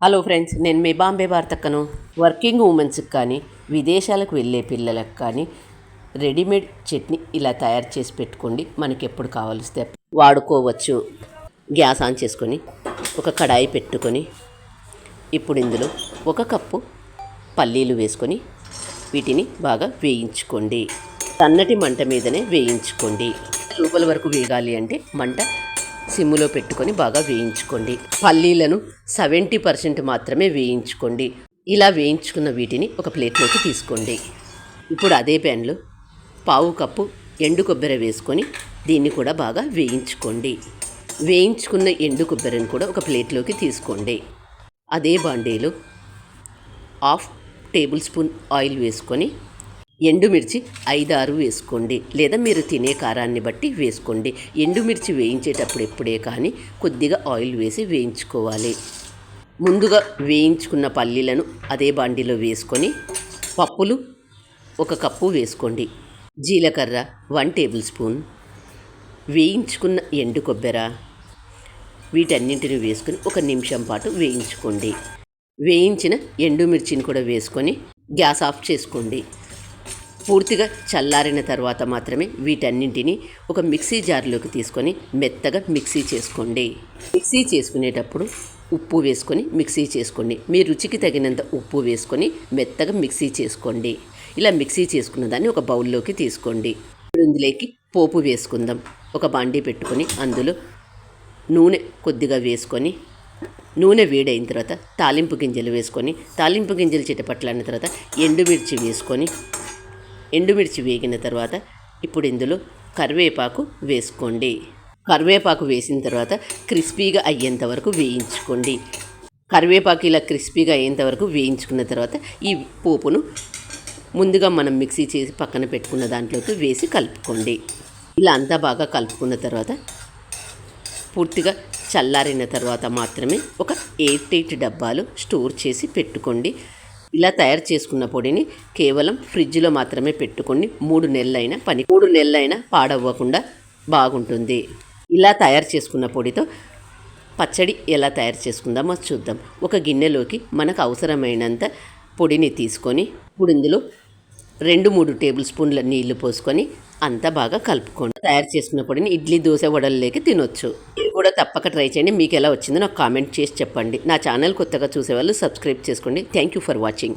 Hello friends, నేను మీ Bombay వార్తక్కను. Working ఉమెన్స్కి కానీ విదేశాలకు వెళ్ళే పిల్లలకు కానీ రెడీమేడ్ చట్నీ ఇలా తయారు చేసి పెట్టుకోండి. మనకి ఎప్పుడు కావాల్సితే వాడుకోవచ్చు. గ్యాస్ ఆన్ చేసుకొని ఒక కడాయి పెట్టుకొని ఇప్పుడు ఇందులో 1 కప్పు పల్లీలు వేసుకొని వీటిని బాగా వేయించుకోండి. సన్నటి మంట మీదనే వేయించుకోండి. లోపల వరకు వేగాలి అంటే మంట సిమ్ములో పెట్టుకొని బాగా వేయించుకోండి. పల్లీలను 70% మాత్రమే వేయించుకోండి. ఇలా వేయించుకున్న వీటిని ఒక ప్లేట్లోకి తీసుకోండి. ఇప్పుడు అదే ప్యాన్లో 1/4 కప్పు ఎండు కొబ్బరి వేసుకొని దీన్ని కూడా బాగా వేయించుకోండి. వేయించుకున్న ఎండు కొబ్బరిని కూడా ఒక ప్లేట్లోకి తీసుకోండి. అదే బాండీలో 1/2 టేబుల్ స్పూన్ ఆయిల్ వేసుకొని ఎండుమిర్చి 5-6 వేసుకోండి, లేదా మీరు తినే కారాన్ని బట్టి వేసుకోండి. ఎండుమిర్చి వేయించేటప్పుడు ఎప్పుడే కానీ కొద్దిగా ఆయిల్ వేసి వేయించుకోవాలి. ముందుగా వేయించుకున్న పల్లీలను అదే బాండీలో వేసుకొని పప్పులు 1 కప్పు వేసుకోండి. జీలకర్ర 1 టేబుల్ స్పూన్, వేయించుకున్న ఎండు కొబ్బరి వీటన్నింటిని వేసుకొని 1 నిమిషం పాటు వేయించుకోండి. వేయించిన ఎండుమిర్చిని కూడా వేసుకొని గ్యాస్ ఆఫ్ చేసుకోండి. పూర్తిగా చల్లారిన తర్వాత మాత్రమే వీటన్నింటినీ ఒక మిక్సీ జార్లోకి తీసుకొని మెత్తగా మిక్సీ చేసుకోండి. మిక్సీ చేసుకునేటప్పుడు ఉప్పు వేసుకొని మిక్సీ చేసుకోండి. మీ రుచికి తగినంత ఉప్పు వేసుకొని మెత్తగా మిక్సీ చేసుకోండి. ఇలా మిక్సీ చేసుకున్న దాన్ని ఒక బౌల్లోకి తీసుకోండి. ఇందులోకి పోపు వేసుకుందాం. ఒక బాండీ పెట్టుకొని అందులో నూనె కొద్దిగా వేసుకొని నూనె వేడైన తర్వాత తాలింపు గింజలు వేసుకొని తాలింపు గింజలు చిటపట్లాడిన తర్వాత ఎండుమిర్చి వేసుకొని ఎండుమిర్చి వేగిన తర్వాత ఇప్పుడు ఇందులో కరివేపాకు వేసుకోండి. కరివేపాకు వేసిన తర్వాత క్రిస్పీగా అయ్యేంత వరకు వేయించుకోండి. కరివేపాకు ఇలా క్రిస్పీగా అయ్యేంత వరకు వేయించుకున్న తర్వాత ఈ పోపును ముందుగా మనం మిక్సీ చేసి పక్కన పెట్టుకున్న దాంట్లోకి వేసి కలుపుకోండి. ఇలా అంతా బాగా కలుపుకున్న తర్వాత పూర్తిగా చల్లారిన తర్వాత మాత్రమే ఒక 8 డబ్బాలు స్టోర్ చేసి పెట్టుకోండి. ఇలా తయారు చేసుకున్న పొడిని కేవలం ఫ్రిడ్జ్లో మాత్రమే పెట్టుకొని 3 నెలలైనా పాడవ్వకుండా బాగుంటుంది. ఇలా తయారు చేసుకున్న పొడితో పచ్చడి ఎలా తయారు చేసుకుందామో చూద్దాం. ఒక గిన్నెలోకి మనకు అవసరమైనంత పొడిని తీసుకొని ఇప్పుడు ఇందులో 2-3 టేబుల్ స్పూన్ల నీళ్లు పోసుకొని అంతా బాగా కలుపుకోండి. తయారు చేసుకున్న పొడిని ఇడ్లీ, దోశ, వడల్లోకి తినొచ్చు. ఇది కూడా తప్పక ట్రై చేయండి. మీకు ఎలా వచ్చిందో నాకు కామెంట్ చేసి చెప్పండి. నా ఛానల్ కొత్తగా చూసేవాళ్ళు సబ్స్క్రైబ్ చేసుకోండి. Thank you for watching.